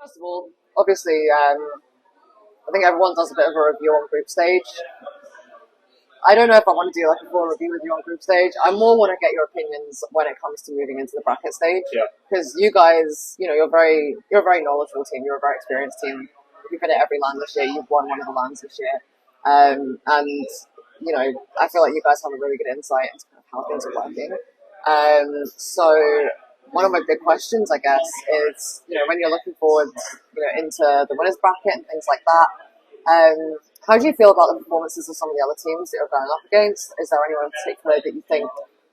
First of all, obviously, I think everyone does a bit of a review on group stage. I don't know if I want to do like a full review with you on group stage. I more want to get your opinions when it comes to moving into the bracket stage. Because you guys, you're a very knowledgeable team. You're a very experienced team. You've been at every LAN this year. You've won one of the LANs this year. And I feel like you guys have a really good insight into kind of how things are working. So one of my big questions, I guess, is when you're looking forward, into the winners bracket and things like that. How do you feel about the performances of some of the other teams that you're going up against? Is there anyone in particular that you think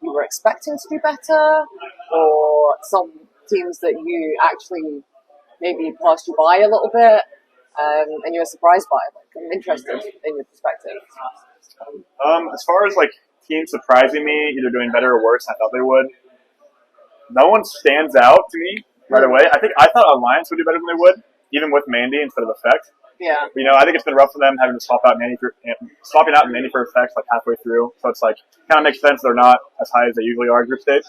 you were expecting to do better, or some teams that you actually maybe passed you by a little bit, and you were surprised by? Like, I'm interested in your perspective. As far as like teams surprising me, either doing better or worse than I thought they would, no one stands out to me right away. I thought Alliance would do better than they would, even with Mandy instead of Effect. Yeah. But, I think it's been rough for them having to swapping out Mandy for Effects like halfway through. So it's like kind of makes sense they're not as high as they usually are in group stage.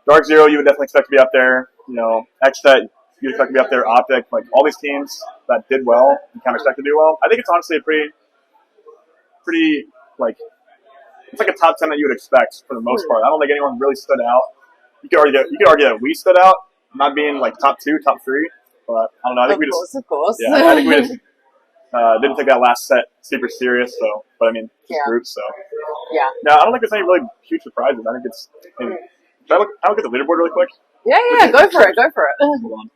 Dark Zero, you would definitely expect to be up there. Xset, you'd expect to be up there. Optic, like all these teams that did well, you kind of expect to do well. I think it's honestly a pretty like it's like a top 10 that you would expect for the most part. I don't think anyone really stood out. You could argue that we stood out, not being like top 2, top 3. But I don't know. I think of course. Yeah, I think we just didn't take that last set super serious. So, but I mean, just groups. So, yeah. No, I don't think there's any really huge surprises. I think it's. Should I look at the leaderboard really quick? Yeah. Go for it. Hold on.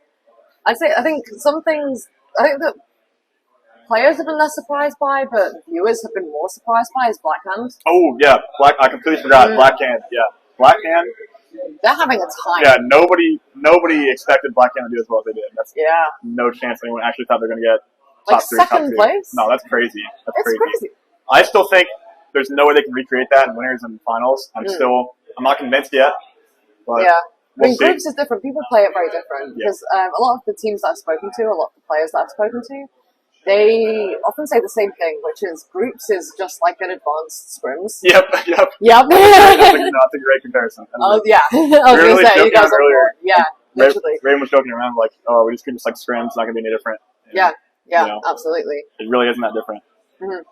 I think some things. I think that players have been less surprised by, but viewers have been more surprised by is Blackhand. Oh yeah, I completely forgot Blackhand. Yeah, Blackhand. They're having a time. Yeah, nobody expected Blackhand to do as well as they did. That's no chance anyone actually thought they're going to get top 3, second place. No, that's crazy. It's crazy. I still think there's no way they can recreate that in winners and finals. I'm not convinced yet. But we'll see. Groups is different. People play it very different because a lot of the teams that I've spoken to, a lot of the players that I've spoken to, they often say the same thing, which is groups is just like an advanced scrims. Yep. That's a great comparison. Oh, yeah. I was going to say, you guys are earlier. Yeah, literally. Raven was joking around like, oh, we just could just like scrims, it's not going to be any different. Yeah, absolutely. It really isn't that different. Mm-hmm.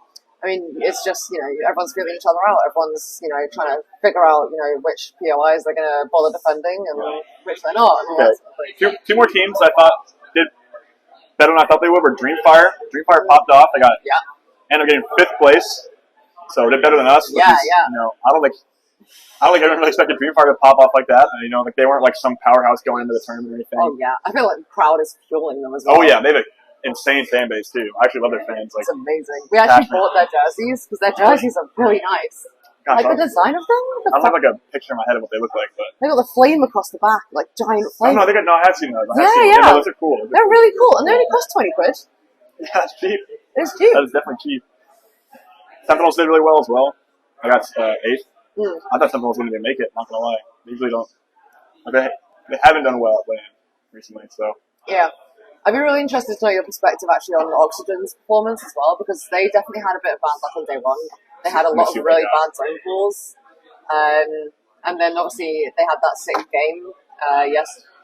I mean, it's just, everyone's feeling each other out. Everyone's, trying to figure out, which POIs they're going to bother defending and which they're not. Okay. Two more teams I thought did better than I thought they would were Dreamfire. Dreamfire popped off. They got and they're getting 5th place, so they're better than us. I don't think everyone really expected Dreamfire to pop off like that. And, like they weren't like some powerhouse going into the tournament or anything. Oh yeah, I feel like the crowd is fueling them as well. Oh yeah, they have an insane fan base too. I actually love their fans. Like, it's amazing. We actually bought their jerseys because their jerseys are really nice. Gosh, like the design of them. I don't have like a picture in my head of what they look like, but they got the flame across the back, like giant flame. Oh no, I have seen those. Yeah. No, those are cool. They're really cool, and they only cost £20. Yeah, it's cheap. It's cheap. That is definitely cheap. Sentinels did really well as well. I got 8th. I thought Sentinels didn't even make it. Not gonna lie, they usually don't. They haven't done well at LAN recently, so yeah. I'd be really interested to know your perspective actually on Oxygen's performance as well, because they definitely had a bit of bad luck on day 1. They had a lot of really bad zone calls. And then obviously they had that sick game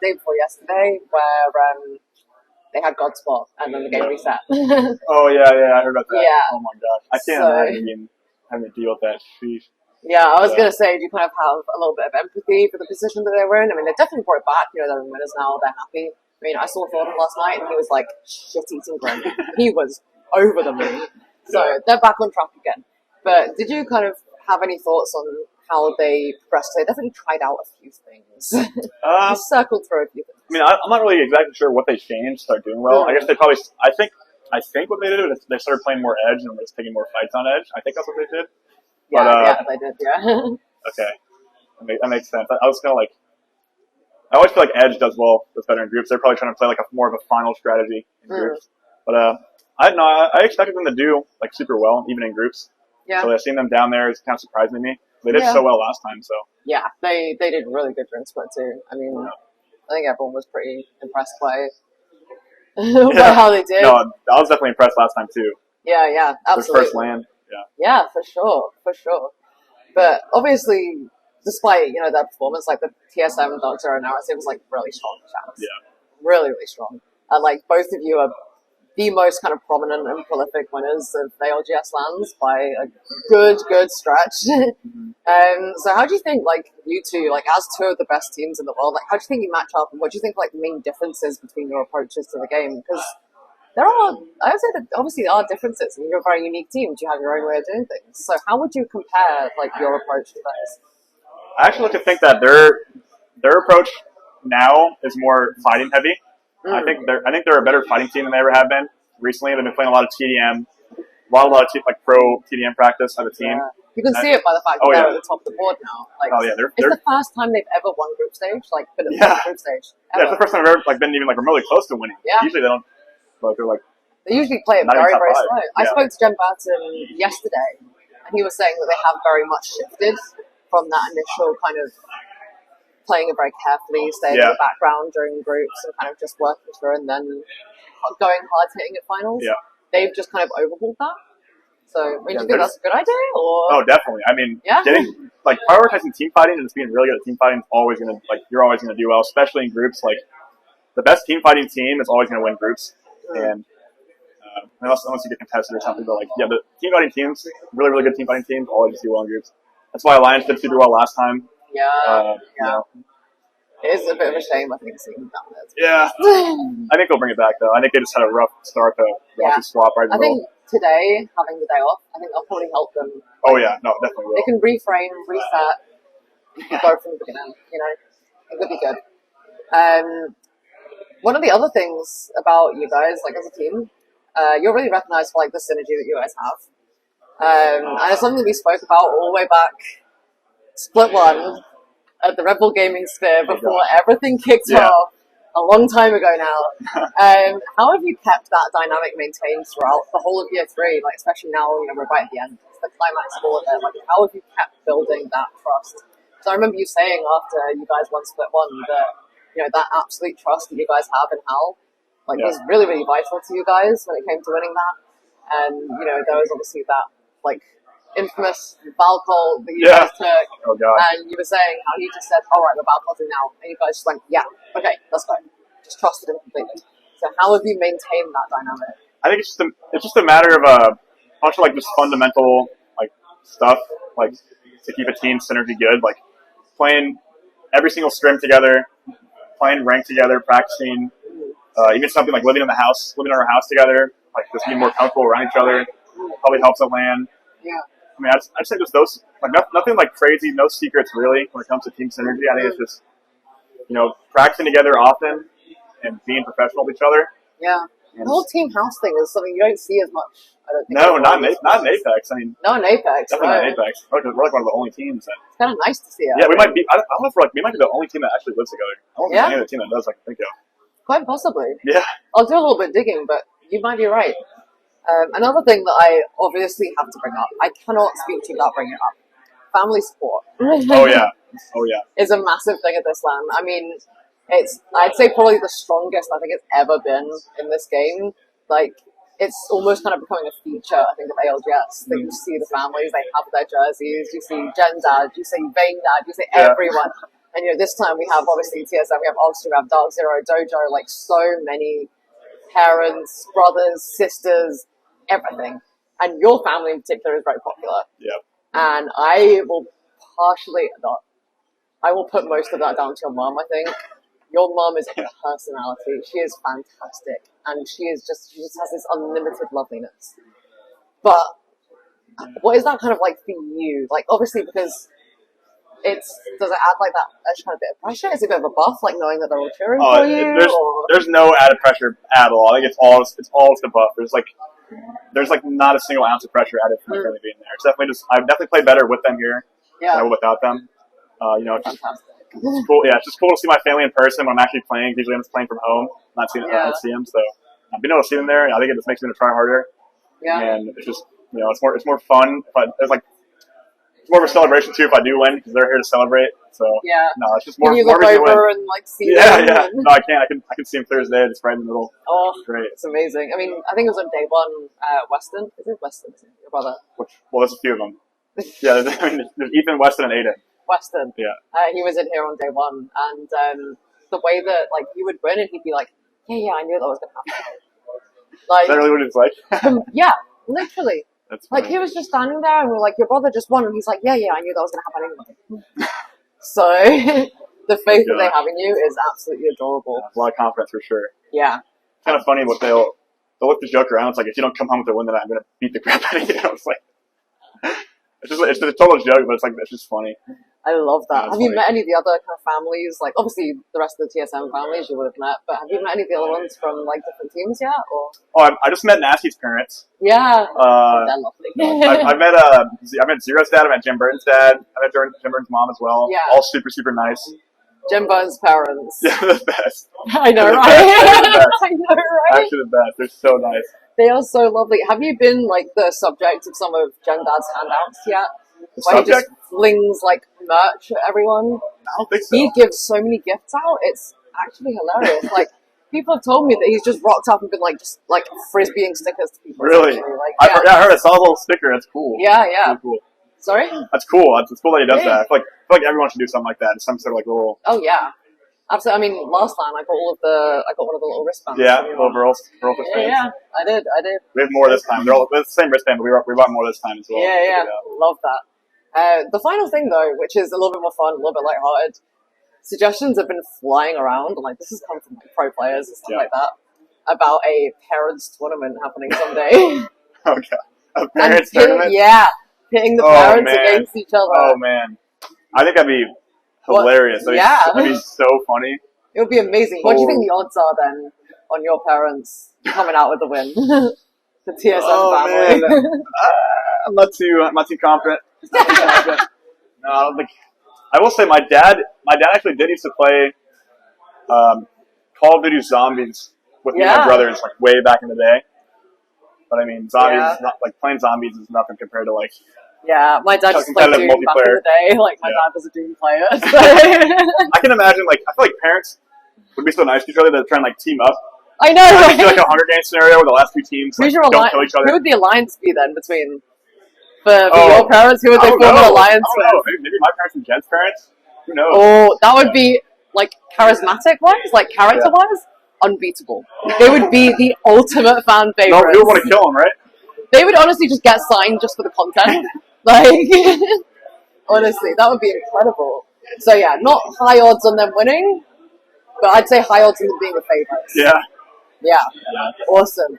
day before yesterday where they had Godspot and then the game reset. Oh yeah, I heard about that. Yeah. Oh my gosh, I can't imagine having to deal with that. Sheesh. Yeah, I was going to say, do you kind of have a little bit of empathy for the position that they were in? I mean, they definitely brought it back. They're in winners now. They're happy. I mean, I saw Thornton last night and he was like shit-eating grin. He was over the moon. So they're back on track again. But did you kind of have any thoughts on how they progressed? They definitely tried out a few things. You circled through a few things. I mean, I'm not really exactly sure what they changed to start doing well. I guess they probably. I think what they did is they started playing more edge and just taking more fights on edge. I think that's what they did. Yeah, they did. Yeah. Okay, that makes sense. I was kind of like. I always feel like Edge does better in groups. They're probably trying to play like more of a final strategy in groups. But I expected them to do like super well even in groups. Yeah. So seeing them down there is kind of surprising to me. They did so well last time, so. Yeah, they did really good during split too. I mean, I think everyone was pretty impressed by how they did. No, I was definitely impressed last time too. Yeah, absolutely. Their first LAN. Yeah, for sure. But obviously, despite their performance, like the TSM Doctor narrative was like really strong. Yeah. Really, really strong. and like both of you are the most kind of prominent and prolific winners of the ALGS lands by a good stretch. So how do you think, like, you two, like, as two of the best teams in the world, like, how do you think you match up, and what do you think, like, the main differences between your approaches to the game? Because there are, I would say that obviously there are differences, and you're a very unique team. You have your own way of doing things. So how would you compare, like, your approach to theirs? I actually like to think that their approach now is more fighting heavy. I think they're a better fighting team than they ever have been. Recently, they've been playing a lot of TDM, a lot of like pro TDM practice as a team. Yeah. You can see it by the fact that they're at the top of the board now. Like, it's the first time they've ever won group stage, like been at the group stage. Yeah, it's the first time they've ever like been even like remotely close to winning. Yeah. Usually they don't. Like, they're like they usually play it very slow. I spoke to Jen Burton yesterday, and he was saying that they have very much shifted from that initial kind of playing it very carefully, staying in the background during groups and kind of just working through and then going hard hitting at finals. Yeah. They've just kind of overhauled that. So, do you think that's a good idea? Or? Oh, definitely. I mean, getting like prioritizing team fighting and just being really good at team fighting is always gonna you're always gonna do well, especially in groups. Like the best team fighting team is always gonna win groups, and unless you get contested or something. But like, the team fighting teams, really good team fighting teams, always do well in groups. That's why Alliance did super well last time. Yeah. You know. It is a bit of a shame, I think, seeing that. Yeah. I think they'll bring it back, though. I think they just had a rough start to swap right in the middle. I think today, having the day off, I think that'll probably help them. Oh, yeah. No, definitely will. They can reframe, reset, go from the beginning, you know. It could be good. One of the other things about you guys, like, as a team, you're really recognized for, like, the synergy that you guys have. And it's something that we spoke about all the way back, Split 1, at the Red Bull Gaming Sphere before everything kicked off a long time ago now. How have you kept that dynamic maintained throughout the whole of year 3? Like, especially now, you know, we're right at the end. It's the climax of all of it. Like, how have you kept building that trust? So I remember you saying after you guys won Split 1 that, you know, that absolute trust that you guys have in Hal, like, was really vital to you guys when it came to winning that. And, you know, there was obviously that, like, infamous Valcol that you guys took. Oh, God. And you were saying how you just said, all right, we're Valcolting now. And you guys just went, yeah, okay, let's go. Just trusted him completely. So how have you maintained that dynamic? I think it's just a matter of a bunch of, like, just fundamental, like, stuff, like, to keep a team synergy good. Like, playing every single scrim together, playing ranked together, practicing, even something like living in our house together, like, just being more comfortable around each other, probably helps at LAN. Yeah. I mean, I'd say just those, like, nothing like crazy, no secrets really when it comes to team synergy. I think it's just, you know, practicing together often and being professional with each other. Yeah. The whole team house thing is something you don't see as much, I don't think. No, not in Apex. I mean, no, in Apex. Definitely not in Apex. We're like one of the only teams that. It's kind of nice to see it. Yeah, we might be. I don't know if we might be the only team that actually lives together. I don't think there's any other team that does. I can think of. Quite possibly. Yeah. I'll do a little bit of digging, but you might be right. Another thing that I obviously have to bring up, I cannot speak to you without bringing it up. Family support. Oh yeah. Is a massive thing at this LAN. I mean, I'd say probably the strongest I think it's ever been in this game. Like, it's almost kind of becoming a feature, I think, of ALGS. That you see the families, they have their jerseys, you see Jen Dad, you see Vane Dad, you see everyone. And, you know, this time we have, obviously, TSM, we have ALGS, we have Dark Zero, Dojo, like, so many parents, brothers, sisters, everything. And your family in particular is very popular. Yeah. And I will I will put most of that down to your mom, I think. Your mom is a personality. She is fantastic. And she just has this unlimited loveliness. But what is that kind of like for you? Like, obviously, because does it add like that extra kind of bit of pressure? Is it a bit of a buff, like knowing that they're all cheering for you? There's no added pressure at all. I think it's all the buff. There's not a single ounce of pressure added from my family being there. It's definitely I've definitely played better with them here than I would without them. You know, it's cool. Yeah, it's just cool to see my family in person when I'm actually playing. Usually I'm just playing from home, not seeing them. So being able to see them there, I think it just makes me want to try harder. Yeah. And it's just, you know, it's more fun. It's more of a celebration too if I do win because they're here to celebrate. So no, it's just more. Can you look over and like see them? Yeah. No, I can't. I can see them clear as day. It's right in the middle. Oh, great. It's amazing. I mean, I think it was on day 1. Weston, is it Weston? Your brother? Well, there's a few of them. Yeah, there's Ethan, Weston, and Aiden. Weston. Yeah. He was in here on day 1, and the way that like he would win and he'd be like, yeah, I knew that was going to happen. Is that really what it's like? Yeah, literally. That's funny. Like, he was just standing there, and we were like, your brother just won, and he's like, yeah, I knew that was going to happen anyway. So, the faith that they have in you is absolutely adorable. A lot of confidence for sure. Yeah. It's kind of funny what they'll look the joke around. It's like, if you don't come home with a win tonight, I'm going to beat the crap out of you. It's like, it's a total joke, but it's just funny. I love that. Yeah, have you funny. met any of the other kind of families? Like, obviously, the rest of the TSM families you would have met, but have you met any of the other ones from, like, different teams yet? Or I just met Nasty's parents. yeah, they're lovely. I met Zero's dad. I met Jim Burton's dad. I met Jim Burton's mom as well. Yeah. All super, super nice. Jim Burton's parents. Yeah, the best. I know, They're the right? best. They're the best. I know, right? Actually, the best. They're so nice. They are so lovely. Have you been, like, the subject of some of Jen Dad's handouts yet? The Where he just subject? flings, like, merch at everyone? I don't think so. He gives so many gifts out. It's actually hilarious. Like, people have told me that he's just rocked up and been, like, just, like, frisbeeing stickers to people. Really? Like, I heard I saw a little sticker. That's cool. Yeah. That's really cool. Sorry? That's cool. It's cool that he does Yeah. that. I feel like everyone should do something like that. Some sort of like little. Oh, yeah. Absolutely. I mean, last time I got one of the little wristbands. Yeah, little Verhulst fans. Yeah, I did. We have more this time. They're the same wristband, but we bought more this time as well. Yeah. Love that. The final thing, though, which is a little bit more fun, a little bit lighthearted, suggestions have been flying around, like, this has come from like, pro players and stuff like that, about a parents' tournament happening someday. Okay. A parents' tournament? Yeah, pitting the parents against each other. Oh, man. I think that'd be hilarious. That'd be so funny. It would be amazing. What do you think the odds are, then, on your parents coming out with the win? The TSM family. Man. I'm not too confident. No, I don't think. I will say my dad actually did used to play Call of Duty Zombies with me and my brothers like way back in the day. But I mean, zombies is not like playing zombies is nothing compared to like. Yeah, my dad just played Doom back in the day. Like my dad was a Doom player. So. I can imagine like I feel like parents would be so nice to each other to try and like team up. I know. Right? Like a Hunger Games scenario where the last two teams like, don't kill each other. Who would the alliance be then between? For your parents, who would they form an alliance with? Maybe my parents and Jen's parents. Who knows? Oh, that would be like charismatic-wise, like character-wise, unbeatable. They would be the ultimate fan favorites. No, we would want to kill them, right? They would honestly just get signed just for the content. Like, honestly, that would be incredible. So yeah, not high odds on them winning, but I'd say high odds on them being the favorites. Yeah. Yeah. Awesome.